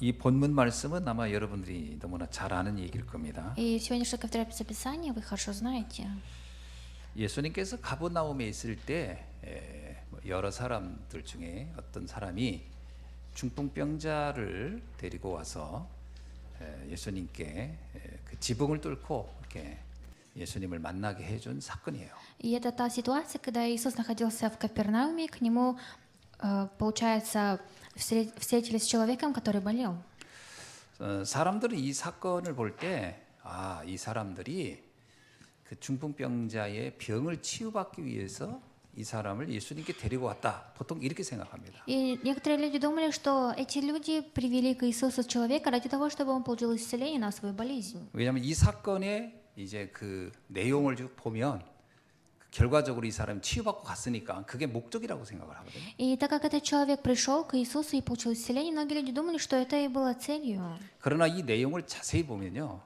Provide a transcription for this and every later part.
이 본문 말씀은 아마 여러분들이 너무나 잘 아는 얘기일 겁니다. И сегодняшнее Писание вы хорошо знаете. 예수님께서 가버나움에 있을 때 여러 사람들 중에 어떤 사람이 중풍병자를 데리고 와서 예수님께 그 지붕을 뚫고 이렇게 예수님을 만나게 해준 사건이에요. И это та ситуация, когда Иисус находился в Капернауме, к нему, получается, встретились с человеком, который болел. 사람들은 이 사건을 볼 때, 이 사람들이 그 중풍병자의 병을 치유받기 위해서 이 사람을 예수님께 데리고 왔다. 보통 이렇게 생각합니다. И некоторые люди думали, что эти люди привели к Иисусу человека ради того, чтобы он получил исцеление на свою болезнь. 왜냐하면 이 사건의 이제 그 내용을 쭉 보면 결과적으로 이 사람이 치유받고 갔으니까 그게 목적이라고 생각을 하거든요. И так как этот человек пришел к Иисусу и получил исцеление, многие люди думали, что это и было целью. 그러나 이 내용을 자세히 보면요,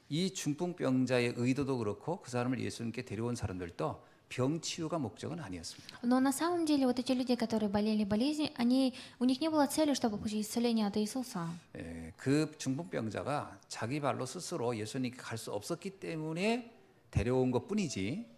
이 중풍병자의 의도도 그렇고 그 사람을 예수님께 데려온 사람들도 병 치유가 목적은 아니었습니다. Но на самом деле вот эти люди, которые болели болезнью, у них не было цели, чтобы получить исцеление от Иисуса. 그 중풍병자가 자기 발로 스스로 예수님께 갈 수 없었기 때문에 데려온 것뿐이지,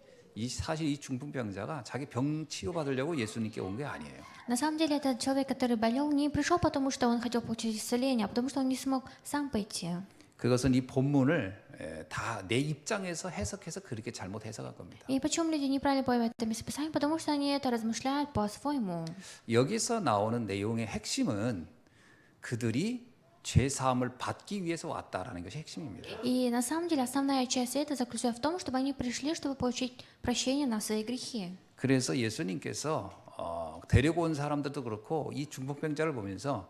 사실 이 중풍병자가 자기 병 치유받으려고 예수님께 온 게 아니에요. На самом деле этот человек, который болел, не пришел потому, что он хотел получить исцеление, а потому что он не смог сам пойти. 그것은 이 본문을 다 내 입장에서 해석해서 그렇게 잘못 해석한 겁니다. И почему люди неправильно понимают это местописание? Потому что они это размышляют по-своему. 여기서 나오는 내용의 핵심은 그들이 죄 사함을 받기 위해서 왔다라는 것이 핵심입니다. И на самом деле основная часть это заключается в том, чтобы они пришли, чтобы получить прощение на свои грехи. 그래서 예수님께서 데리고 온 사람들도 그렇고 이 중풍병자를 보면서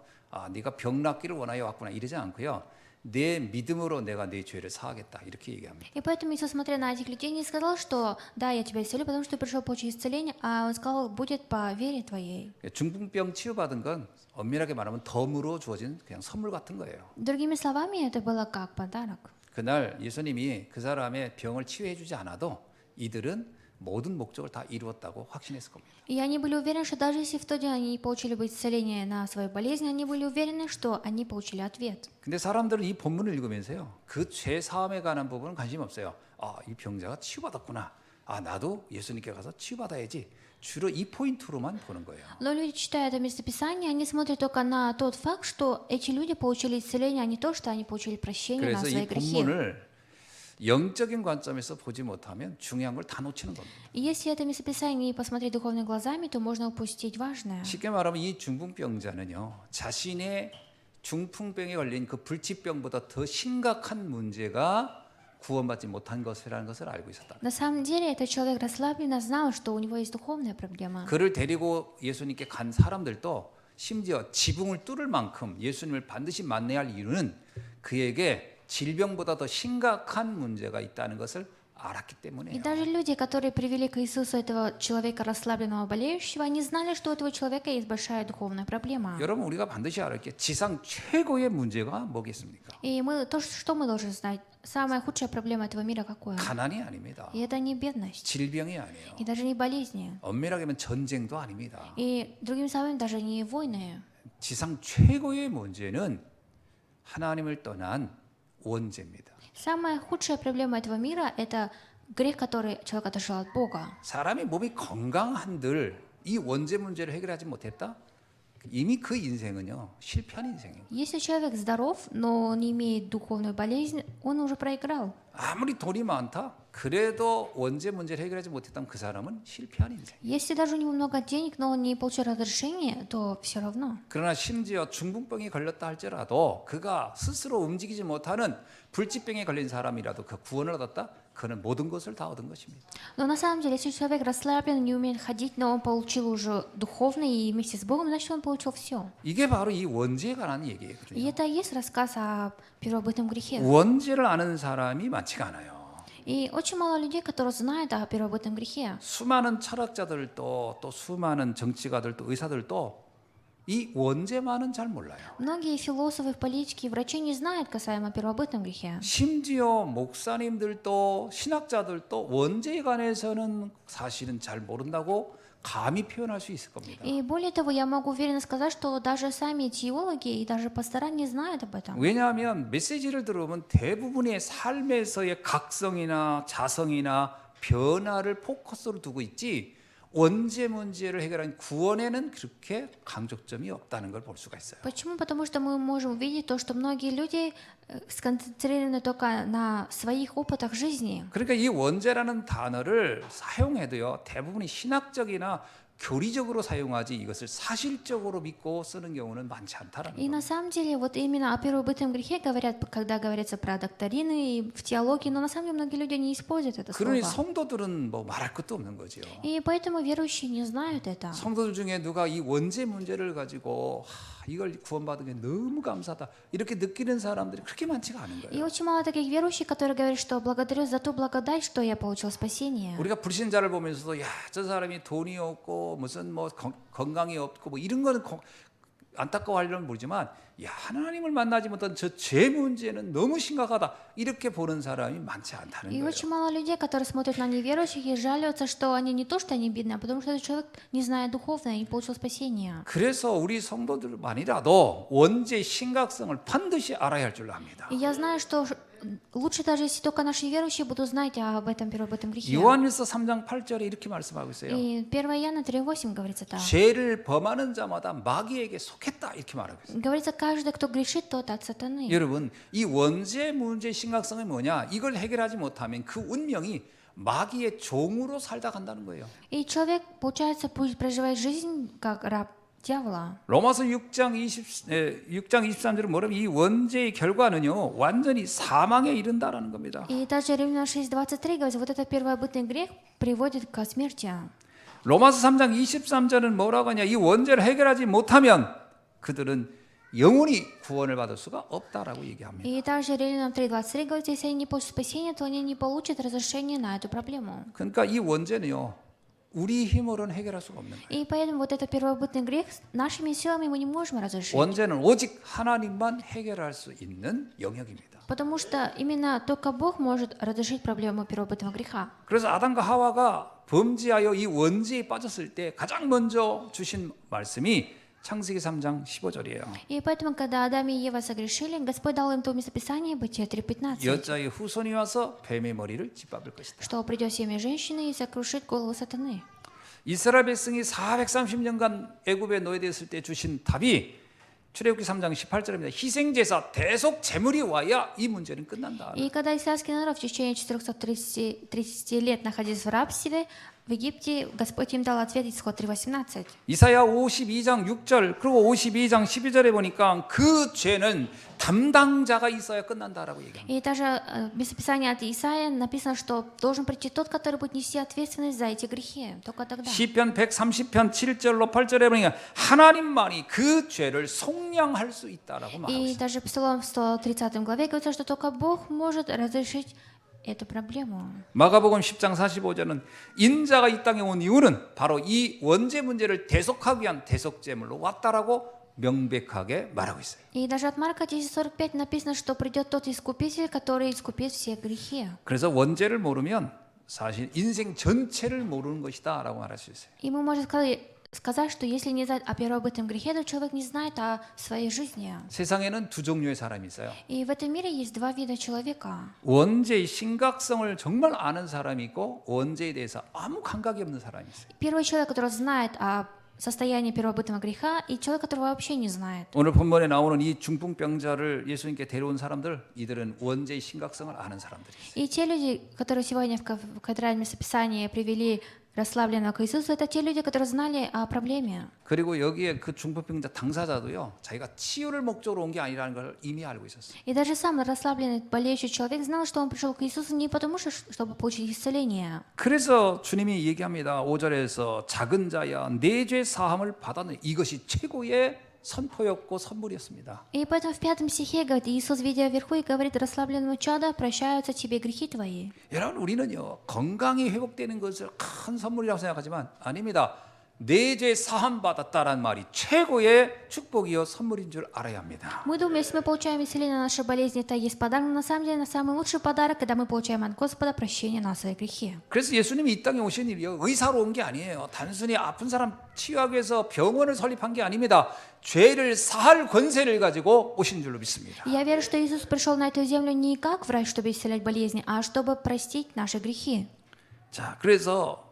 네가 병 낫기를 원하여 왔구나 이러지 않고요. 내 믿음으로 내가 네 죄를 사하겠다 이렇게 얘기합니다. И поэтому Иисус, смотря на этих людей, не сказал, что да, я тебя исцелю, потому что ты пришел получить исцеление, а Он сказал, будет по вере твоей. 중풍병 치유받은 건 엄밀하게 말하면 덤으로 주어진 그냥 선물 같은 거예요. Другими словами, это было как подарок. 그날 예수님이 그 사람의 병을 치유해 주지 않아도 이들은 모든 목적을 다 이루었다고 확신했을 겁니다. И они были уверены, что даже если в тот день они не получили бы исцеление на свою болезнь, они были уверены, что они получили ответ. 근데 사람들은 이 본문을 읽으면서요, 그 죄 사함에 관한 부분은 관심 없어요. 이 병자가 치유받았구나. 나도 예수님께 가서 치유받아야지. 주로 이 포인트로만 보는 거예요. Но люди, читая это местописание, они смотрят только на тот факт, что эти люди получили исцеление, а не то, что они получили прощение на 그래서 свои 이 грехи. 본문을 영적인 관점에서 보지 못하면 중요한 걸 다 놓치는 겁니다. И если это местописание не посмотреть духовными глазами, то можно упустить важное. 쉽게 말하면 이 중풍병자는요, 자신의 중풍병에 걸린 그 불치병보다 더 심각한 문제가 구원받지 못한 것이라는 것을 알고 있었다. На самом деле, этот человек расслабленно знал, что у него есть духовная проблема. 그를 데리고 예수님께 간 사람들도 심지어 지붕을 뚫을 만큼 예수님을 반드시 만나야 할 이유는 그에게 질병보다 더 심각한 문제가 있다는 것을 알았기 И 때문에요. даже люди, которые привели к Иисусу этого человека расслабленного болеющего, они знали, что у этого человека есть большая духовная проблема. 여러분, 우리가 반드시 알아야 게 지상 최고의 문제가 뭐겠습니까? И что мы должны знать? Самая худшая проблема этого мира какое? 가난이 아닙니다. И это не бедность, 질병이 아니에요. и даже не болезни, 엄밀하게 하면 전쟁도 아닙니다. и другими словами, даже не войны. 지상 최고의 문제는 하나님을 떠난 원죄입니다. Самая худшая проблема этого мира – это грех, который человек отошел от Бога. 사람이 몸이 건강한들 이 원죄 문제를 해결하지 못했다? 이미 그 인생은요, 실패한 인생이에요. Если человек здоров, но не имеет духовную болезнь, он уже проиграл. 아무리 돈이 많다? 그래도 원죄 문제를 해결하지 못했다면 그 사람은 실패한 인생. Если даже у него много денег, но он не получил разрешения, то все равно. 그러나 심지어 중풍병이 걸렸다 할지라도 그가 스스로 움직이지 못하는 불치병에 걸린 사람이라도 그 구원을 얻었다? 그는 모든 것을 다 얻은 것입니다. Но на самом деле, если человек расслаблен, не умеет ходить, но он получил уже духовный и вместе с Богом, значит, он получил все. 이게 바로 이 원죄에 관한 얘기예요. И это и есть рассказ о первобытном грехе. 원죄를 아는 사람이 많지가 않아요. И очень мало людей, которые знают о первобытном грехе. 수많은 철학자들도 또 수많은 정치가들도 의사들도 이 원죄만은 잘 몰라요. Многие философы, политики и врачи не знают касаемо первобытном грехе. 심지어 목사님들도 신학자들도 원죄에 관해서는 사실은 잘 모른다고 감히 표현할 수 있을 겁니다. И более того, я могу уверенно сказать, что даже сами теологи и даже пастора не знают об этом. 왜냐하면 메시지를 들어보면 대부분의 삶에서의 각성이나 자성이나 변화를 포커스로 두고 있지 원죄 문제를 해결한 구원에는 그렇게 강조점이 없다는 걸 볼 수가 있어요. Почему? Потому что мы можем увидеть то, что многие люди сконцентрированы только на своих опытах жизни. 그러니까 이 원죄라는 단어를 사용해도요 대부분이 신학적이나 교리적으로 사용하지 이것을 사실적으로 믿고 쓰는 경우는 많지 않다라는 И 거예요. на самом деле, вот именно о первобытном грехе говорят, когда говорится про доктрины и в теологии, но на самом деле многие люди не используют это 그러니 слово. 성도들은 뭐 말할 것도 없는 거죠. И поэтому верующие не знают это. 성도들 중에 누가 이 원죄 문제를 가지고 이걸 구원받은 게 너무 감사하다 이렇게 느끼는 사람들이 그렇게 많지가 않은 И 거예요. очень мало таких верующих, которые говорят, что благодарю за ту благодать, что я получил спасение. 우리가 불신자를 보면서도 야, 저 사람이 돈이 없고 무슨 뭐 건강이 없고 뭐 이런 거는 안타까워하려면 모르지만 야, 하나님을 만나지 못한 저 죄 문제는 너무 심각하다 이렇게 보는 사람이 많지 않다는 И 거예요. очень мало людей, которые смотрят на неверующих и жалуются, что они не то, что они бедны, а потому что этот человек, не зная духовное, не получил спасения. 그래서 우리 성도들만이라도 원죄의 심각성을 반드시 알아야 할 줄 압니다. И я знаю, что лучше даже, если только наши верующие будут знать об этом первобытном грехе. 요한일서 3장 8절에 이렇게 말씀하고 있어요. И 1 Иоанна 3:8 говорится так. 죄를 범하는 자마다 마귀에게 속했다 이렇게 말하고 있어요. Говорится, каждый, кто грешит, тот от сатаны. 여러분, 이 원죄 문제의 심각성이 뭐냐? 이걸 해결하지 못하면 그 운명이 마귀의 종으로 살다 간다는 거예요. И человек, получается, пусть проживает жизнь как раб дьявола. 로마서 6장 23절은 뭐냐면 이 원죄의 결과는요 완전히 사망에 이른다라는 겁니다. И даже Римлянам 6:23 говорится, вот этот первобытный грех приводит к смерти. 로마서 3장 23절은 뭐라고 하냐? 이 원죄를 해결하지 못하면 그들은 영원히 구원을 받을 수가 없다라고 얘기합니다. И также Римлянам 3:23 говорится, если они не получат спасения, то они не получат разрешения на эту проблему. 그러니까 이 원죄는요 우리 힘으로는 해결할 수가 없는 거예요. И поэтому вот этот первобытный грех нашими силами мы не можем разрешить. 원죄는 오직 하나님만 해결할 수 있는 영역입니다. Потому что именно только Бог может разрешить проблему первобытного греха. 그래서 아담과 하와가 범죄하여 이 원죄에 빠졌을 때 가장 먼저 주신 말씀이 창세기 3장 15절이에요. И поэтому, когда Адам и Ева согрешили, Господь дал им то местописание, Бытие 3:15, 여자의 후손이 와서 뱀의 머리를 짓밟을 것이다. что придет семя женщины и сокрушит голову сатаны. 이스라엘 백성이 430년간 애굽에 노예되었을 때 주신 답이 출애굽기 3장 18절입니다. 희생제사 대속 제물이 와야 이 문제는 끝난다. И когда израильский народ в течение 430 лет находился в рабстве, в Египте Господь им дал ответ, Исход 3:18. 이사야 52장 6절 그리고 52장 12절에 보니까 그 죄는 담당자가 있어야 끝난다라고 얘기합니다. И даже в местописании от Исаия написано, что должен прийти тот, который будет нести ответственность за эти грехи. Только тогда. 시편 130편 7절로 8절에 보니까 하나님만이 그 죄를 속량할 수 있다라고 말하고 И 있어요. даже Псалом в 130 главе говорится, что только Бог может разрешить эту проблему. 마가복음 10장 45절은 인자가 이 땅에 온 이유는 바로 이 원죄 문제를 대속하기 위한 대속제물로 왔다라고 명백하게 말하고 있어요. И даже от Марка 10:45 написано, что придет тот искупитель, который искупит все грехи. 그래서 원죄를 모르면 사실 인생 전체를 모르는 것이다라고 말할 수 있어요. И мы можем сказать, что если не знать о первобытном грехе, то человек не знает о своей жизни. 세상에는 두 종류의 사람이 있어요. И в этом мире есть два вида человека. 원죄의 심각성을 정말 아는 사람이 있고 원죄에 대해서 아무 감각이 없는 사람이 있어요. Первый человек, который знает о состоянии первобытного греха, и человек, который вообще не знает. 오늘 본문에 나오는 이 중풍병자를 예수님께 데려온 사람들, 이들은 원죄의 심각성을 아는 사람들이에요. И те люди, которые сегодня в кафедральном местописании привели расслабленного к Иисусу, это те люди, которые знали о проблеме. 그리고 여기에 그 중풍병자 당사자도요, 자기가 치유를 목적으로 온 게 아니라는 걸 이미 알고 있었어요. И даже сам расслабленный, болеющий человек знал, что он пришел к Иисусу не потому, что чтобы получить исцеление. 그래서 주님이 얘기합니다. 5절에서 작은 자야 내 죄 사함을 받았는 이것이 최고의 선포였고 선물이었습니다. И поэтому в 5 стихе говорит, Иисус, видя вверху, и говорит расслабленному чадо, прощаются тебе грехи твои. 여러분 우리는요 건강이 회복되는 것을 큰 선물이라고 생각하지만 아닙니다. 내 죄 사함 받았다라는 말이 최고의 축복이요 선물인 줄 알아야 합니다. Мы думаем, если мы получаем исцеление на наши болезни, это есть подарок. Но на самом деле, самый лучший подарок, когда мы получаем от Господа прощение на свои грехи. 그래서 예수님이 이 땅에 오신 일이요 의사로 온 게 아니에요. 단순히 아픈 사람 치유하기 위해서 병원을 설립한 게 아닙니다. 죄를 사할 권세를 가지고 오신 줄로 믿습니다. Я верю, что Иисус пришел на эту землю не как врач, чтобы исцелять болезни, а чтобы простить наши грехи. 자, 그래서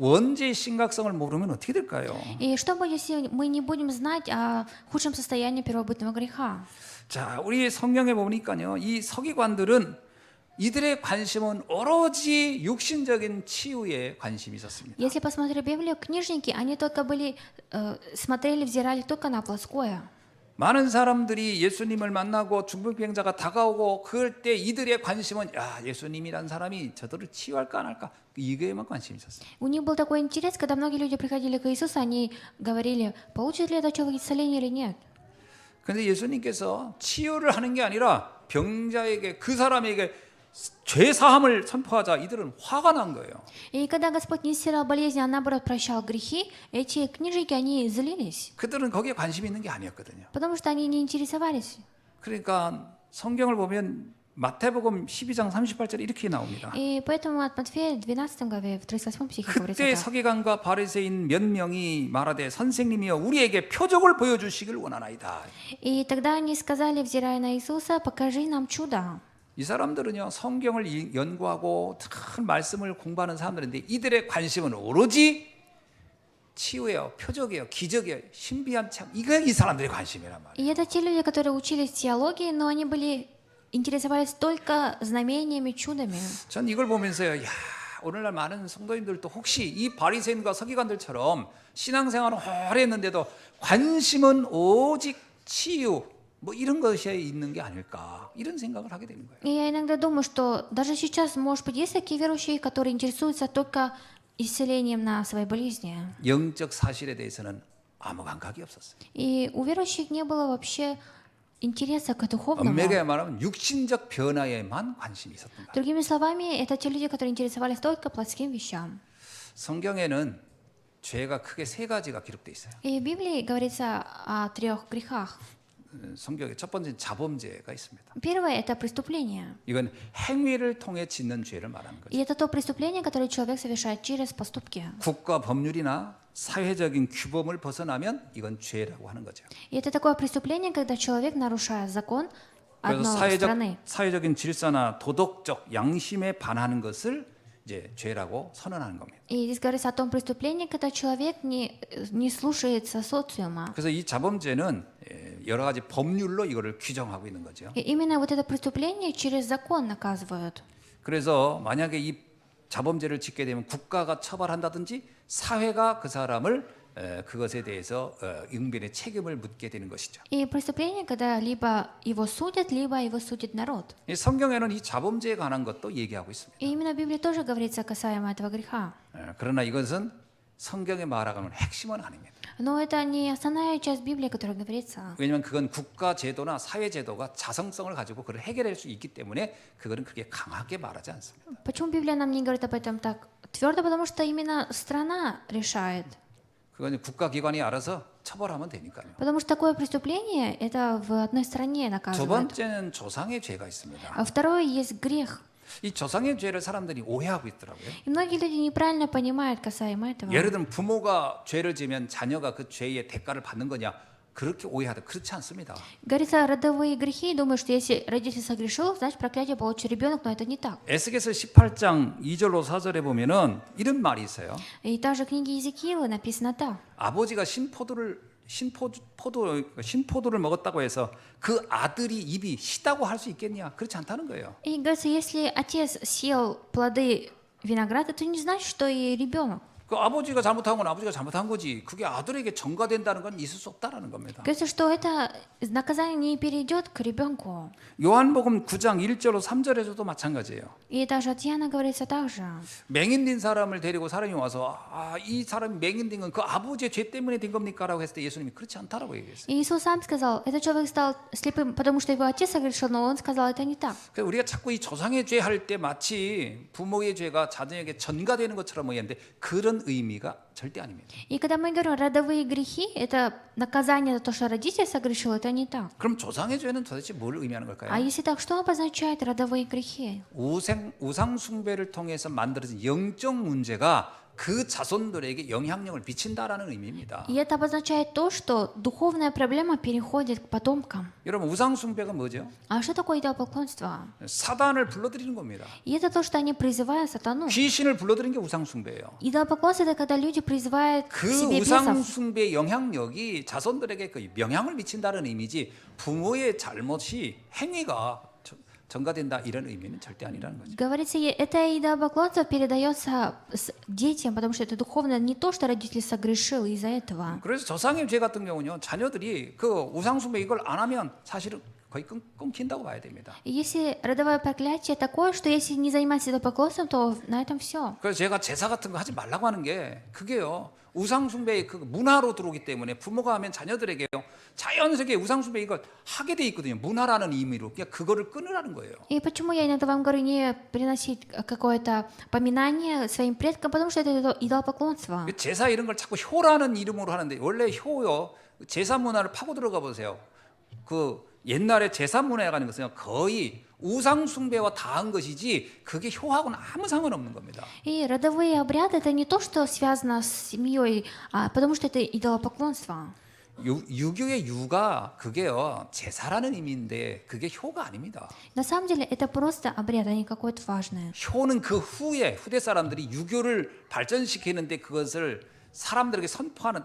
원죄의 심각성을 모르면 어떻게 될까요? И что будет, если мы не будем знать о худшем состоянии первобытного греха? 자, 우리 성경에 보니까요, 이 서기관들은 이들의 관심은 오로지 육신적인 치유에 관심이 있었습니다. Если посмотреть Библию, книжники, они только смотрели, взирали только на плоское. 많은 사람들이 예수님을 만나고 중풍병자가 다가오고 그럴 때 이들의 관심은 야, 예수님이란 사람이 저들을 치유할까 안 할까 이거에만 관심이 있었어요. У них был такой интерес, когда многие люди приходили к Иисусу, они говорили, получит ли этот человек исцеление или нет. 그런데 예수님께서 치유를 하는 게 아니라 병자에게 그 사람에게 죄 사함을 선포하자 이들은 화가 난 거예요. И когда Господь не исцелял болезни, а наоборот прощал грехи, эти книжники, они злились, 그들은 거기에 관심이 있는 게 아니었거든요. потому что они не интересовались. 그러니까 성경을 보면 마태복음 12장 38절에 이렇게 나옵니다. И поэтому от Матфея в 12 главе, в 38 стихе говорится 그때 так. 서기관과 바리새인 몇 명이 말하되 선생님이여 우리에게 표적을 보여주시길 원하나이다. И тогда они сказали, взирая на Иисуса, покажи нам чудо. 이 사람들은요 성경을 연구하고 큰 말씀을 공부하는 사람들인데 이들의 관심은 오로지 치유예요, 표적이에요, 기적이에요, 신비한 참 이거 이 사람들의 관심이란 말이에요. И это те люди, которые учились теологии, но они интересовались только знамениями, чудами. 전 이걸 보면서요, 야 오늘날 많은 성도님들도 혹시 이 바리새인과 서기관들처럼 신앙생활을 오래 했는데도 관심은 오직 치유 뭐 이런 것에 있는 게 아닐까 이런 생각을 하게 되는 거예요. И я иногда думаю, что даже сейчас, может быть, есть такие верующие, которые интересуются только исцелением на своей болезни. 영적 사실에 대해서는 아무 감각이 없었어요. И у верующих не было вообще интереса к духовному. 엄밀하게 말하면 육신적 변화에만 관심이 있었던 거예요. Другими словами, это те люди, которые интересовались только плотским вещам. 성경에는 죄가 크게 세 가지가 기록돼 있어요. И в Библии говорится о 3 грехах. 성경에 첫 번째 자범죄가 있습니다. Первое – это преступление. 이건 행위를 통해 짓는 죄를 말하는 거죠. И это то преступление, которое человек совершает через поступки. 국가 법률이나 사회적인 규범을 벗어나면 이건 죄라고 하는 거죠. И это такое преступление, когда человек, нарушая закон 그래서 одной страны, 사회적인 질서나 도덕적 양심에 반하는 것을 이제 죄라고 선언하는 겁니다. и здесь говорится о том преступлении, когда человек не слушается социума. 그래서 이 자범죄는 여러 가지 법률로 이거를 규정하고 있는 거죠. И именно вот это преступление через закон наказывают. 그래서 만약에 이 자범죄를 짓게 되면 국가가 처벌한다든지 사회가 그 사람을 그것에 대해서 응변의 책임을 묻게 되는 것이죠. И преступление, когда либо его судят, либо его судит народ. 이 성경에는 이 자범죄에 관한 것도 얘기하고 있습니다. И именно в Библии тоже говорится касаемо этого греха. 그러나 이것은 성경에 말하는 핵심은 아닙니다. Но это не основная часть Библии, о которой говорится. 왜냐하면 그건 국가 제도나 사회 제도가 자성성을 가지고 그걸 해결할 수 있기 때문에 그거는 그렇게 강하게 말하지 않습니다. Почему Библия нам не говорит об этом так твердо? Потому что именно страна решает. 그건 국가기관이 알아서 처벌하면 되니까요. Потому что такое преступление, это в одной стране 두 наказывают. 번째는 조상의 죄가 있습니다. А второе есть грех. 이 조상의 죄를 사람들이 오해하고 있더라고요. И многие люди неправильно понимают касаемо этого. 예를 들면 부모가 죄를 지면 자녀가 그 죄의 대가를 받는 거냐 그렇게 오해하다 그렇지 않습니다. Говорится родовые грехи, и думают, что если родитель согрешил, значит проклятие получит ребенок, но это не так. 에스겔서 18장 2절로 4절에 보면은 이런 말이 있어요. И также в книге Иезекиила написано так. 아버지가 신포도를 먹었다고 해서 그 아들이 입이 시다고 할 수 있겠냐? 그렇지 않다는 거예요. И говорится, если отец съел плоды винограда, то не значит, что и ребенок. 그 아버지가 잘못한 건 아버지가 잘못한 거지. 그게 아들에게 전가된다는 건 있을 수 없다라는 겁니다. Говорится, что это наказание не перейдет к ребенку. 요한복음 9장 1절로 3절에서도 마찬가지예요. И даже от Иоанна говорится так же. 맹인된 사람을 데리고 사람이 와서 이 사람이 맹인된 건 그 아버지의 죄 때문에 된 겁니까? 라고 했을 때 예수님이 그렇지 않다라고 얘기했어요. И Иисус сам сказал, этот человек стал слепым, потому что его отец согрешил, но он сказал, это не так. 그래서 우리가 자꾸 이 조상의 죄 할 때 마치 부모의 죄가 자녀에게 전가되는 것처럼 얘기하는데 그런 그런 의미가 절대 아닙니다. И когда мы говорим родовые грехи, это наказание за то, что родитель согрешил, это не так. 그럼 조상의 죄는 도대체 뭘 의미하는 А 걸까요? если так, что обозначает родовые грехи? 우상 숭배를 통해서 만들어진 영적 문제가 그 자손들에게 영향력을 미친다라는 의미입니다. И это обозначает то, что духовная проблема переходит к потомкам. 여러분 우상 숭배가 뭐죠? А что такое идолопоклонство? 사단을 불러들이는 겁니다. И это то, что они призывают сатану. 귀신을 불러들이는 게 우상 숭배예요. Идолопоклонство — это когда люди призывают к 그 себе 우상 бесов. 숭배의 영향력이 자손들에게 그 영향을 미친다는 의미지 부모의 잘못이 행위가 전가된다 이런 의미는 절대 아니라는 거죠. Говорится, это идолопоклонство передается детям, потому что это духовно не то, что родитель согрешил из-за этого. 그래서 조상의 죄 같은 경우는요, 자녀들이 그 우상 숭배 이걸 안 하면 사실은 거의 끊긴다고 봐야 됩니다. И если родовое проклятие такое, что если не заниматься идолопоклонством, то на этом все. 그래서 제가 제사 같은 거 하지 말라고 하는 게 그게요. 우상 숭배의 그 문화로 들어오기 때문에 부모가 하면 자녀들에게요. 자연스럽게 우상 숭배 이걸 하게 돼 있거든요. 문화라는 의미로 그냥 그거를 끊으라는 거예요. И почему я иногда вам говорю не приносить какое-то поминание своим предкам, потому что это идолопоклонство. 제사 이런 걸 자꾸 효라는 이름으로 하는데 원래 효요. 제사 문화를 파고 들어가 보세요. 그 옛날에 제사 문화에 가는 것은 거의 우상 숭배와 다한 것이지 그게 효하고는 아무 상관없는 겁니다. И родовые обряды — это не то, что связано с семьей, потому что это идолопоклонство. 유교의 유가 그게요 제사라는 의미인데 그게 효가 아닙니다. На самом деле это просто обряд, а не какое-то важное. 효는 그 후에 후대 사람들이 유교를 발전시키는데 그것을 사람들에게 선포하는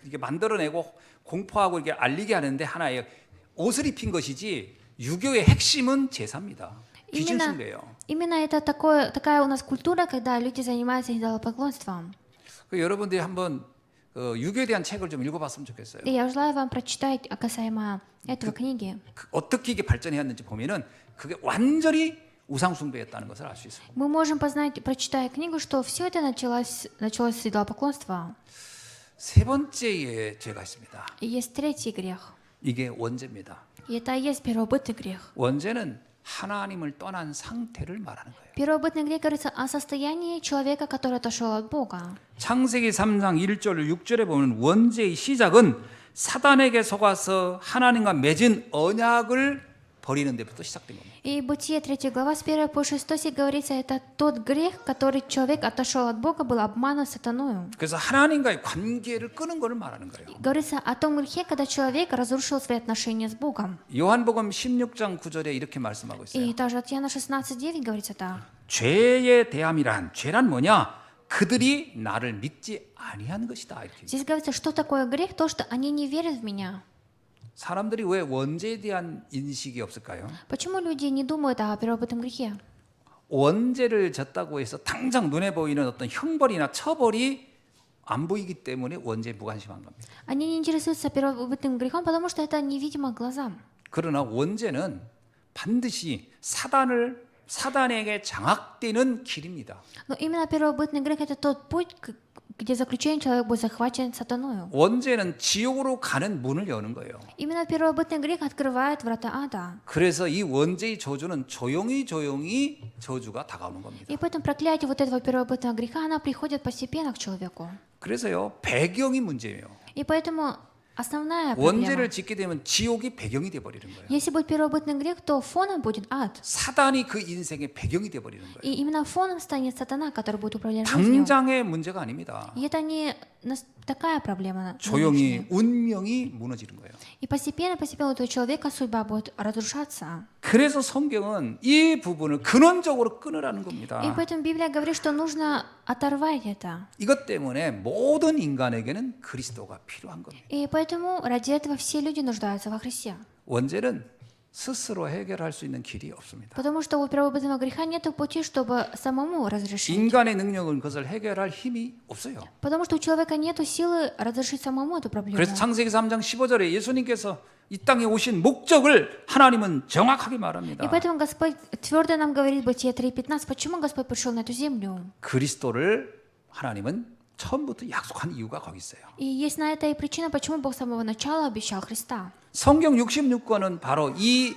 이게 만들어내고 공포하고 이렇게 알리게 하는데 하나의 옷을 입힌 것이지 유교의 핵심은 제사입니다. 귀신 숭배예요. Именно это такая у нас культура, когда люди занимаются идолопоклонством. 여러분들이 한번 유교에 대한 책을 좀 읽어봤으면 좋겠어요. И я желаю вам прочитать касаемо этого книги. 어떻게 이게 발전해왔는지 보면은 그게 완전히 우상 숭배였다는 것을 알 수 있어요. Мы можем познать, прочитая книгу, что все это началось с идолопоклонства. 세 번째의 죄가 있습니다. И есть третий грех. 이게 원죄입니다. И это и есть первобытный грех. 원죄는 하나님을 떠난 상태를 말하는 거예요. Первобытный грех говорится о состоянии человека, который отошел от Бога. 창세기 3장 1절 6절에 보면 원죄의 시작은 사단에게 속아서 하나님과 맺은 언약을 버리는 데부터 시작된 겁니다. И Бытие 3 глава с 1 по 6 стих говорится, это тот грех, который человек отошел от Бога, был обманут сатаною. 그래서 하나님과의 관계를 끊은 것을 말하는 거예요. Говорится о том грехе, когда человек разрушил свои отношения с Богом. 요한복음 16장 9절에 이렇게 말씀하고 있어요. И также от Иоанна 16:9 говорится так. 죄에 대함이란 죄란 뭐냐? 그들이 나를 믿지 아니한 것이다. 이렇게. Здесь говорится, что такое грех? То, что они не верят в меня. 사람들이 왜 원죄에 대한 인식이 없을까요? Почему люди не думают о первобытном грехе? 원죄를 졌다고 해서 당장 눈에 보이는 어떤 형벌이나 처벌이 안 보이기 때문에 원죄에 무관심한 겁니다. Они не интересуются первобытным грехом, потому что это невидимо глазам. 그러나 원죄는 반드시 사단에게 장악되는 길입니다. Но именно первобытный грех — это тот путь, где заключение человек будет захвачен сатаною. 원죄는 지옥으로 가는 문을 여는 거예요. Именно первобытный грех открывает врата ада. 그래서 이 원죄의 저주는 조용히 저주가 다가오는 겁니다. И поэтому проклятие вот этого первобытного греха, оно приходит постепенно к человеку. 그래서요 배경이 문제예요. И поэтому основная 원죄를 проблема. 짓게 되면 지옥이 배경이 돼 버리는 거예요. Если будет первобытный грех, то фоном будет ад. 사단이 그 인생의 배경이 돼 버리는 거예요. И именно фоном станет сатана, который будет управлять жизнью. 당장의 문제가 아닙니다. И это не такая проблема. 조용히 нынешняя. 운명이 무너지는 거예요. И постепенно у этого человека судьба будет разрушаться. 그래서 성경은 이 부분을 근원적으로 끊으라는 겁니다. И поэтому Библия говорит, что нужно оторвать это. 이것 때문에 모든 인간에게는 그리스도가 필요한 겁니다. И поэтому ради этого все люди нуждаются во Христе. 원죄는 스스로 해결할 수 있는 길이 없습니다. Потому что у первобытного греха нет пути, чтобы самому разрешить. 인간의 능력은 그것을 해결할 힘이 없어요. Потому что у человека нет силы разрешить самому эту проблему. 그래서 창세기 3장 15절에 예수님께서 이 땅에 오신 목적을 하나님은 정확하게 말합니다. И поэтому Господь твердо нам говорит, Бытие 3:15, почему Господь пришел на эту землю. 그리스도를 하나님은 처음부터 약속한 이유가 거기 있어요. И есть на это и причина, почему Бог с самого начала обещал Христа. 성경 66권은 바로 이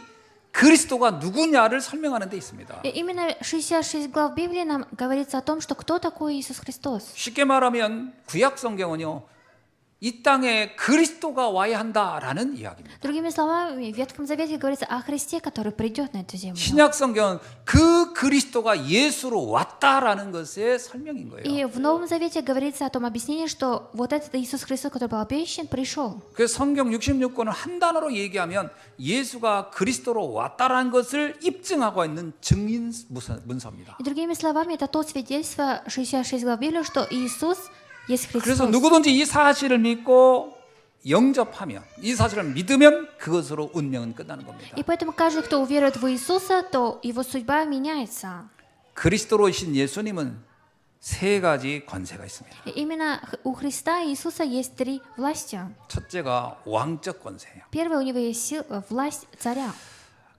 그리스도가 누구냐를 설명하는 데 있습니다. И именно 66 глав Библии нам говорится о том, что кто такой Иисус Христос. 쉽게 말하면 구약 성경은요, 이 땅에 그리스도가 와야 한다라는 이야기입니다. Другими словами, в Ветхом Завете говорится о Христе, который придет на эту землю. 신약 성경은 그 그리스도가 예수로 왔다라는 것의 설명인 거예요. И в Новом Завете говорится о том объяснении, что вот этот Иисус Христос, который был обещан, пришел. 그래서 성경 66권을 한 단어로 얘기하면 예수가 그리스도로 왔다라는 것을 입증하고 있는 증인 문서입니다. И другими словами, это то свидетельство 66 глав Библии, что Иисус есть 그래서 Христос. 누구든지 이 사실을 믿고 영접하면, 이 사실을 믿으면 그것으로 운명은 끝나는 겁니다. И поэтому каждый, кто уверует в Иисуса, то его судьба меняется. 그리스도로 오신 예수님은 세 가지 권세가 있습니다. И именно у Христа и Иисуса есть три власти. 첫째가 왕적 권세예요. Первое, у него есть власть царя.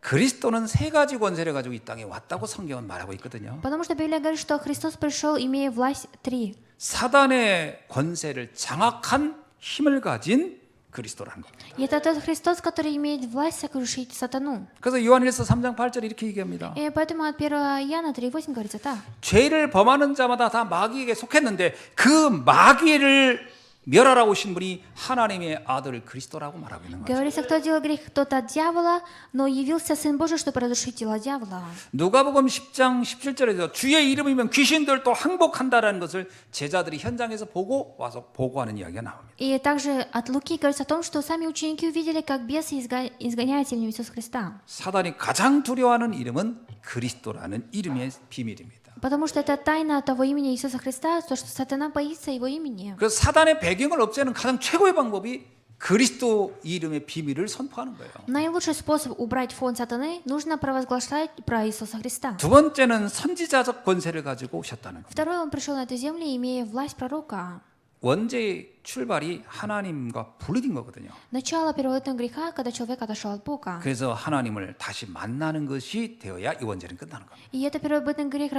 그리스도는 세 가지 권세를 가지고 이 땅에 왔다고 성경은 말하고 있거든요. Потому что Библия говорит, что Христос пришел, имея власть три. 사단의 권세를 장악한 힘을 가진 그리스도라는 겁니다. И это тот Христос, который имеет власть сокрушить сатану. 그래서 요한일서 3장 8절 이렇게 얘기합니다. И поэтому от 1 Иоанна 3:8 говорится так. 죄를 범하는 자마다 다 마귀에게 속했는데 그 마귀를 멸하라고 오신 분이 하나님의 아들 그리스도라고 말하고 있는 거죠. Говорится, кто делал грех, тот от дьявола, но явился Сын Божий, чтобы разрушить дело дьявола. 누가복음 10장 17절에서 주의 이름이면 귀신들도 항복한다라는 것을 제자들이 현장에서 보고 와서 보고하는 이야기가 나옵니다. И также от Луки говорится о том, что сами ученики увидели, как бесы изгоняют именем Иисуса Христа. 사단이 가장 두려워하는 이름은 그리스도라는 이름의 비밀입니다. Потому что это тайна того имени Иисуса Христа, то, что сатана боится его имени. 그래서 사단의 배경을 없애는 가장 최고의 방법이 그리스도 이름의 비밀을 선포하는 거예요. Наилучший способ убрать фон сатаны нужно провозглашать про Иисуса Христа. 두 번째는 선지자적 권세를 가지고 오셨다는 겁니다. Второе, он пришел на эту землю, имея власть пророка. 원죄의 출발이 하나님과 분리된 거거든요. Начало первобытного греха, когда человек отошел от Бога. 그래서 하나님을 다시 만나는 것이 되어야 이 원죄는 끝나는 겁니다. И это первобытный грех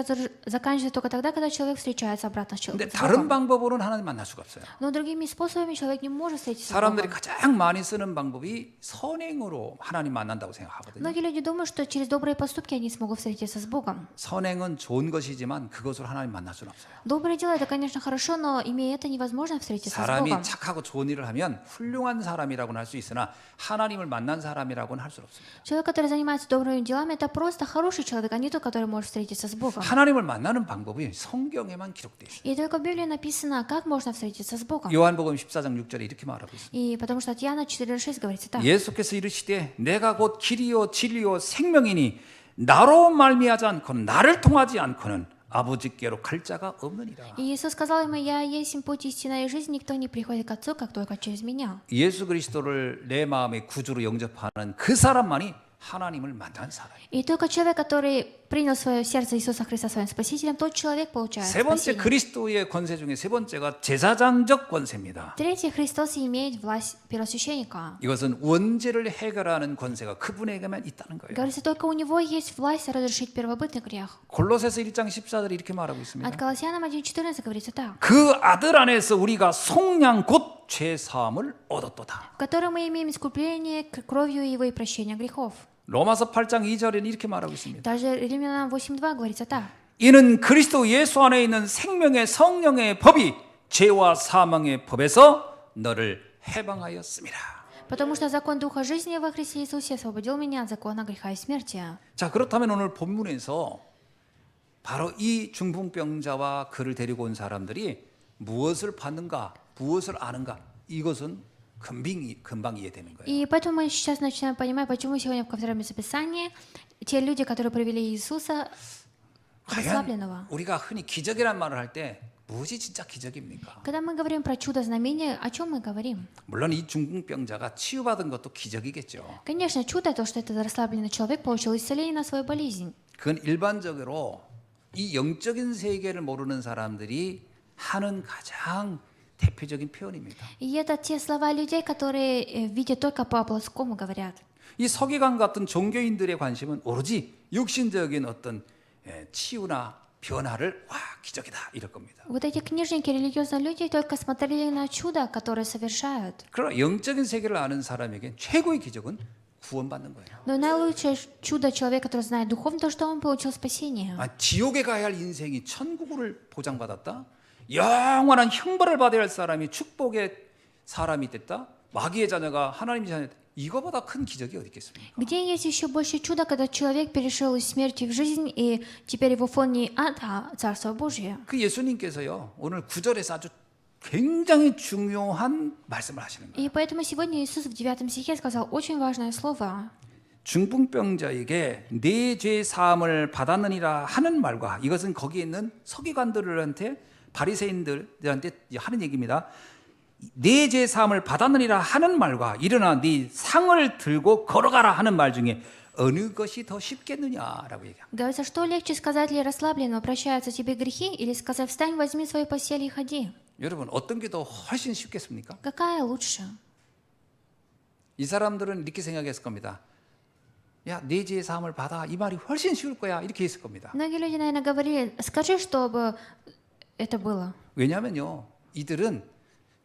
заканчивается только тогда, когда человек встречается обратно с 근데 Богом. 다른 방법으로는 하나님 만날 수가 없어요. Но другими способами человек не может встретиться с 사람들이 Богом. 가장 많이 쓰는 방법이 선행으로 하나님 만난다고 생각하거든요. Многие люди думают, что через добрые поступки они смогут встретиться с Богом. 선행은 좋은 것이지만 그것으로 하나님 만날 수는 없어요. Добрые дела это, конечно, хорошо, но имея это невозможно встретиться с 사람이 Богом. 착하고 좋은 일을 하면 훌륭한 사람이라고는 할 수 있으나 하나님을 만난 사람이라고는 할 수 없습니다. Человек, который занимается добрыми делами, это просто хороший человек, а не тот, который может встретиться с Богом. 하나님을 만나는 방법이 성경에만 기록되어 있어요. И только в Библии написано, как можно встретиться с Богом. 요한복음 14장 6절에 이렇게 말하고 있습니다. И потому что от Иоанна 4:6 говорится так. 예수께서 이르시되 내가 곧 길이요 진리요 생명이니 나로 말미하지 않고는 나를 통하지 않고는 아버지께로 갈 자가 없느니라. И Иисус сказал ему, я есть путь истина и жизнь, никто не приходит к Отцу, как только через меня. 예수 그리스도를 내 마음의 구주로 영접하는 그 사람만이 하나님을 만난 사람이에요. И только человек, который принял в свое сердце Иисуса Христа своим Спасителем, тот человек получает 세 번째 спасение. 그리스도의 권세 중에 세 번째가 제사장적 권세입니다. Третье, Христос имеет власть первосвященника. 이것은 원죄를 해결하는 권세가 그분에게만 있다는 거예요. Говорится, только у него есть власть разрешить первобытный грех. 골로새서 1장 14절에 이렇게 말하고 있습니다. От Колоссянам 1:14 говорится так. 그 아들 안에서 우리가 속량 곧 죄사함을 얻었도다. В котором мы имеем искупление кровью Его и прощение грехов. 로마서 8장 2절에는 이렇게 말하고 있습니다. Даже Римлянам 8:2 говорится так. 이는 그리스도 예수 안에 있는 생명의 성령의 법이 죄와 사망의 법에서 너를 해방하였습니다. Потому что закон Духа жизни во Христе Иисусе освободил меня от закона греха и смерти. 자, 그렇다면 오늘 본문에서 바로 이 중풍병자와 그를 데리고 온 사람들이 무엇을 받는가, 무엇을 아는가, 이것은 금방 이해되는 거예요. И поэтому мы сейчас начинаем понимать, почему сегодня во втором местописании те люди, которые привели Иисуса 과연 расслабленного. 우리가 흔히 기적이란 말을 할 때 무엇이 진짜 기적입니까? Когда мы говорим про чудо знамения, о чем мы говорим? 물론 이 중풍병자가 치유받은 것도 기적이겠죠. Конечно, чудо то, что этот расслабленный человек получил исцеление на свою болезнь. 그건 일반적으로 이 영적인 세계를 모르는 사람들이 하는 가장 대표적인 표현입니다. И это те слова людей, которые видят только по-плоскому говорят. 이 서기관 같은 종교인들의 관심은 오로지 육신적인 어떤 치유나 변화를 와 기적이다 이럴 겁니다. Вот эти книжники, религиозные люди только смотрели на чудо, которое совершают. 그러나 영적인 세계를 아는 사람에겐 최고의 기적은 구원받는 거예요. Но наилучшее чудо человека, который знает духовно, то, что он получил спасение. 아, 지옥에 가야 할 인생이 천국을 보장받았다. 영원한 형벌을 받아야 할 사람이 축복의 사람이 됐다. 마귀의 자녀가 하나님의 자녀. 이거보다 큰 기적이 어디 있겠습니까? Где есть еще больше чуда, когда человек перешел из смерти в жизнь, и теперь его фон не ад, а Царство Божие? 그 예수님께서요 오늘 9절에서 아주 굉장히 중요한 말씀을 하시는 거예요. И поэтому сегодня Иисус в 9 стихе сказал очень важное слово. 중풍병자에게 내 죄 사함을 받았느니라 하는 말과 이것은 거기에 있는 서기관들한테 바리새인들한테 하는 얘기입니다. 내 죄 사함을 받았느니라 하는 말과 일어나 네 상을 들고 걸어가라 하는 말 중에 어느 것이 더 쉽겠느냐라고 얘기합니다. Говорится, что легче сказать ли расслабленному прощаются тебе грехи, или сказать встань, возьми свою постель и ходи? 여러분 어떤 게 더 훨씬 쉽겠습니까? Какая лучше? 이 사람들은 이렇게 생각했을 겁니다. 야, 내 죄 사함을 받아. 이 말이 훨씬 쉬울 거야. 이렇게 했을 겁니다. Многие люди, наверное, говорили, скажи, чтобы это было. 왜냐하면요, 이들은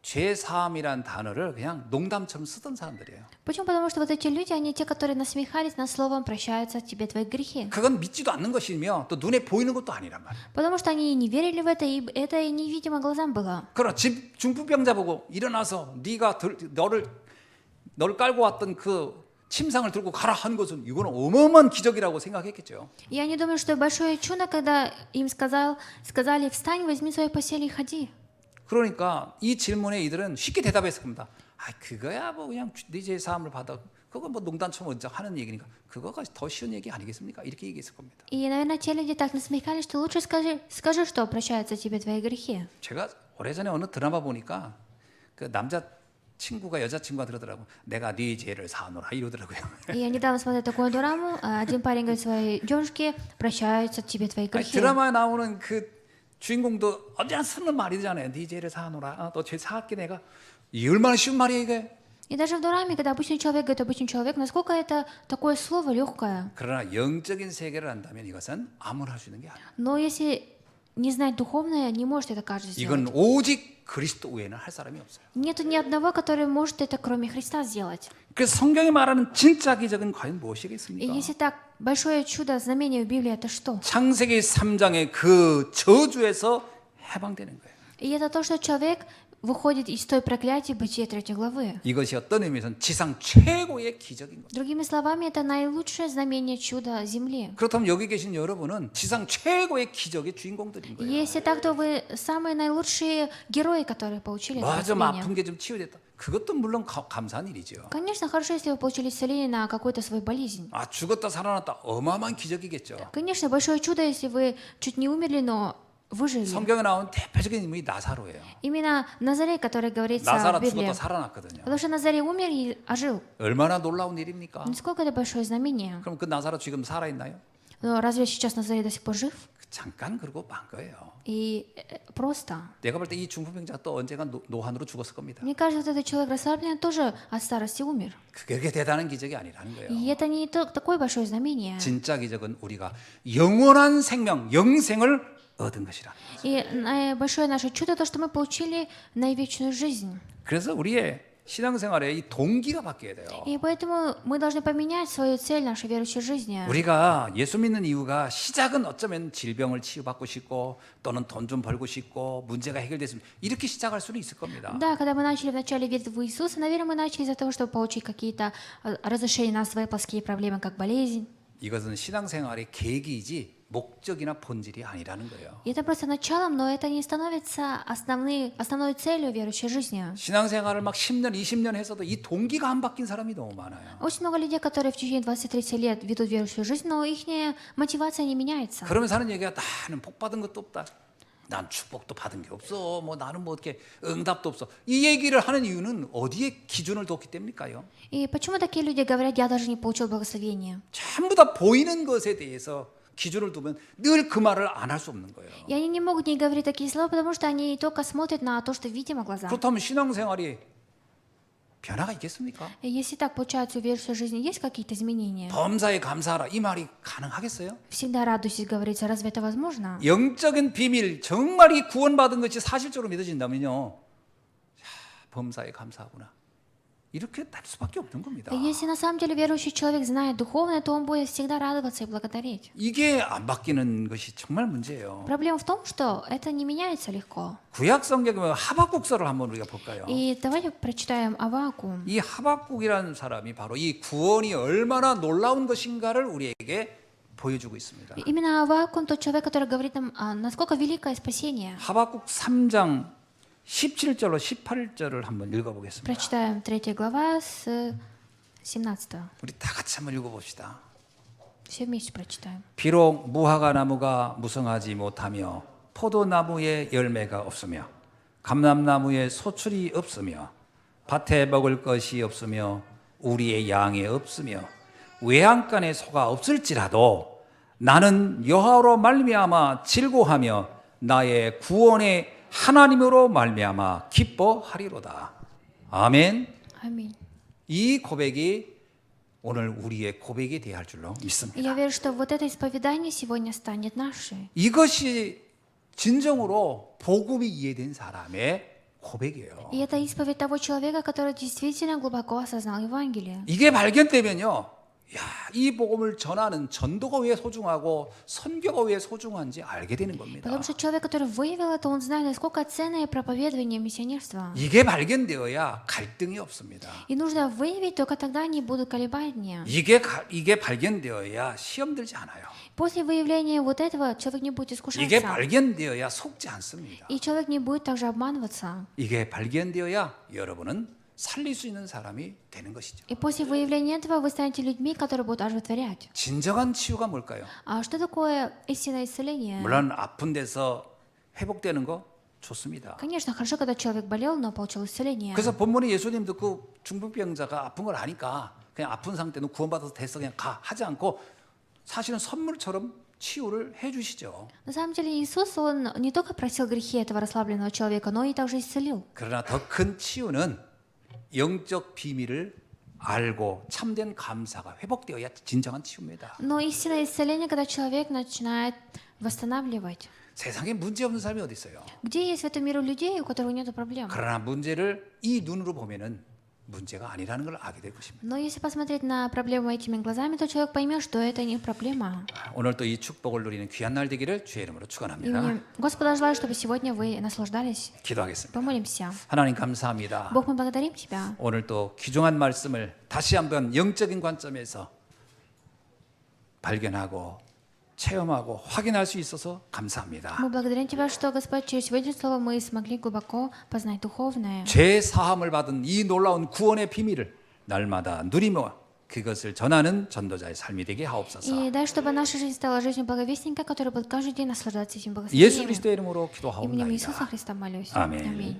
죄 사함이란 단어를 그냥 농담처럼 쓰던 사람들이에요. Почему? Потому что вот эти люди, они те, которые насмехались над словом «прощаются тебе твои грехи». 그건 믿지도 않는 것이며 또 눈에 보이는 것도 아니란 말이에요. Потому что они не верили в это, и это и невидимо глазам было. 그러나 중풍병자 보고 일어나서 네가 너를 깔고 왔던 그 침상을 들고 가라 한 것은 이거는 어마어마한 기적이라고 생각했겠죠. И они думают, что большое чудо, когда им сказали «встань, возьми свою постель и ходи». 그러니까 이 질문에 이들은 쉽게 대답했을 겁니다. 아, 그거야 뭐 그냥 네 죄 사함을 받아. 그거 뭐 농담처럼 언제 하는 얘기니까 그거가 더 쉬운 얘기 아니겠습니까? 이렇게 얘기했을 겁니다. И, наверное, те люди так насмехались, что лучше скажи, что прощаются тебе твои грехи. 제가 오래전에 어느 드라마 보니까 그 남자 친구가 여자 친구가 그러더라고. 내가 네 죄를 사노라 이러더라고요. И я недавно смотрела такую дораму, один парень говорит своей девушке «прощаются тебе твои 아니, грехи». 드라마에 나오는 그 주인공도 언제나 쓰는 말이잖아요. 네 죄를 사노라. 너 죄 사할게 내가. 이 얼마나 쉬운 말이야 이게. И даже в дораме, когда обычный человек говорит обычный человек, насколько это такое слово легкое. 그러나 영적인 세계를 안다면 이것은 아무나 할 수 있는 게 아니야. Но если не знать духовное, не может это каждый сделать. 이건 오직 그리스도 외에는 할 사람이 없어요. Нету ни одного, который может это, кроме Христа, сделать. 그래서 성경이 말하는 진짜 기적은 과연 И 무엇이겠습니까? если так, большое чудо, знамение в Библии, это что? 창세기 3장의 그 저주에서 해방되는 거예요. И это то, что человек выходит из той проклятия Бытия 3 главы. 이것이 어떤 의미에서는 지상 최고의 기적인 거예요. Другими словами, это наилучшее знамение чуда земли. 그렇다면 여기 계신 여러분은 지상 최고의 기적의 주인공들인 거예요. Если так, то вы самые наилучшие герои, которые получили это 좀 исцеление. 아픈 게 좀 치유됐다. 그것도 물론 감사한 일이죠. Конечно, хорошо, если вы получили исцеление на какую-то свою болезнь. 아, 죽었다 살아났다. 어마어마한 기적이겠죠. Конечно, большое чудо, если вы чуть не умерли, но выжили. 성경에 나오는 대표적인 인물이 나사로예요. Именно Назарей, который говорится 나사로 в Библии. 죽었다 살아났거든요. Потому что Назарей умер и ожил. 얼마나 놀라운 일입니까? Насколько это большое знамение. 그럼 그 나사로 지금 살아있나요? Но разве сейчас Назарей до сих пор жив? 잠깐 그러고 만 거예요. И просто. 내가 볼 때 이 중풍병자가 또 언젠가 노한으로 죽었을 겁니다. Мне кажется, этот человек расслабленный тоже от старости умер. 그게 대단한 기적이 아니라는 거예요. И это не такое большое знамение. 진짜 기적은 우리가 영원한 생명, 영생을 얻은 것이라. И большое наше чудо то, что мы получили наивечную жизнь. 그래서 우리의 신앙생활에 이 동기가 바뀌어야 돼요. И поэтому мы должны поменять свою цель нашей верующей жизни. 우리가 예수 믿는 이유가 시작은 어쩌면 질병을 치유받고 싶고 또는 돈 좀 벌고 싶고 문제가 해결됐으면 이렇게 시작할 수는 있을 겁니다. Да, когда мы начали вначале верить в Иисуса, наверное, мы начали из-за того, чтобы получить какие-то разрешения на свои плоские проблемы, как болезнь. 이것은 신앙생활의 계기이지 목적이나 본질이 아니라는 거예요. И это просто началом, но это не становится основной целью верующей жизни. 신앙생활을 막 10년, 20년 했어도 이 동기가 안 바뀐 사람이 너무 많아요. Очень много людей, которые в течение 20-30 лет ведут верующую жизнь, но их мотивация не меняется. 그러면서 하는 얘기가 나는 복 받은 것도 없다. 난 축복도 받은 게 없어. 뭐 나는 뭐 어떻게 응답도 없어. 이 얘기를 하는 이유는 어디에 기준을 뒀기 때문일까요? И почему такие люди говорят, я даже не получил благословения? 전부 다 보이는 것에 대해서 기준을 두면 늘 그 말을 안 할 수 없는 거예요. И они не могут не говорить такие слова, потому что они только смотрят на то, что видимо глазам. 그렇다면 신앙생활이 변화가 있겠습니까? И если так получается в верующей жизни, есть какие-то изменения? 범사에 감사하라 이 말이 가능하겠어요? Всегда радуйтесь, говорится, разве это возможно? 영적인 비밀 정말 이 구원받은 것이 사실적으로 믿어진다면요. 야, 범사에 감사하구나. 이렇게 될 수밖에 없는 겁니다. И если на самом деле верующий человек знает духовное, то он будет всегда радоваться и благодарить. 이게 안 바뀌는 것이 정말 문제예요. Проблема в том, что это не меняется легко. 구약 성경에 하박국서를 한번 우리가 볼까요? И давайте прочитаем Аввакум. 이 하박국이라는 사람이 바로 이 구원이 얼마나 놀라운 것인가를 우리에게 보여주고 있습니다. И именно Аввакум тот человек, который говорит нам, насколько великое спасение. 하박국 3장 17절로 18절을 한번 읽어보겠습니다. Прочитаем 3 глава с 17. 우리 다 같이 한번 읽어봅시다. Все вместе прочитаем. 비록 무화과 나무가 무성하지 못하며 포도나무에 열매가 없으며 감람나무에 소출이 없으며 밭에 먹을 것이 없으며 우리의 양이 없으며 외양간에 소가 없을지라도 나는 여호와로 말미암아 즐거하며 나의 구원의 하나님으로 말미암아 기뻐하리로다. 아멘. Аминь. 이 고백이 오늘 우리의 고백이 되어야 할 줄로 И 믿습니다. я верю, что вот это исповедание сегодня станет нашей. 이것이 진정으로 복음이 이해된 사람의 고백이에요. И это исповедь того человека, который действительно глубоко осознал Евангелие. 이게 발견되면요, 야, 이 복음을 전하는 전도가 왜 소중하고 선교가 왜 소중한지 알게 되는 겁니다. Потому что человек, который выявил это, он знает, насколько ценное проповедование миссионерства. 이게 발견되어야 갈등이 없습니다. И нужно выявить, только тогда не будут колебания. 이게 발견되어야 시험 들지 않아요. После выявления вот этого человек не будет 이게 искушаться. 발견되어야 속지 않습니다. И человек не будет также обманываться. 이게 발견되어야 여러분은 살릴 수 있는 사람이 되는 것이죠. И после выявления этого вы станете людьми, которые будут оживотворять. 진정한 치유가 뭘까요? А что такое истинное исцеление? 물론 아픈 데서 회복되는 거 좋습니다. Конечно, хорошо, когда человек болел, но получил исцеление. 그래서 본문에 예수님도 그 중풍병자가 아픈 걸 아니까 그냥 아픈 상태는 구원받아서 됐어 그냥 가 하지 않고 사실은 선물처럼 치유를 해주시죠. На самом деле Иисус, Он не только просил грехи этого расслабленного человека, но и также исцелил. 그러나 더 큰 치유는 영적 비밀을 알고 참된 감사가 회복되어야 진정한 치유입니다. Но истинное исцеление, когда человек начинает восстанавливать. 세상에 문제 없는 사람이 어디 있어요? Где есть в этом мире людей, у которых нет проблем? 그러나 문제를 이 눈으로 보면은 문제가 아니라는 걸 알게 될 것입니다. Но если посмотреть на проблему этими глазами, то человек поймет, что это не проблема. 오늘 또 이 축복을 누리는 귀한 날 되기를 주의 이름으로 축원합니다. Именем Господа желаю, чтобы сегодня вы наслаждались. 기도하겠습니다. Помолимся. 하나님 감사합니다. Бог, мы благодарим Тебя. 오늘 또 귀중한 말씀을 다시 한번 영적인 관점에서 발견하고 체험하고 확인할 수 있어서 감사합니다. Мы благодарим Тебя, что, Господь, через сегодняшнее слово мы смогли глубоко познать духовное. 죄 사함을 받은 이 놀라운 구원의 비밀을 날마다 누리며 그것을 전하는 전도자의 삶이 되게 하옵소서. И дай, чтобы наша жизнь стала жизнью благовестника, который будет каждый день наслаждаться этим 예수 благословением. 그리스도의 이름으로 Именем 기도하옵나이다. Иисуса Христа молюсь. 아멘. Аминь.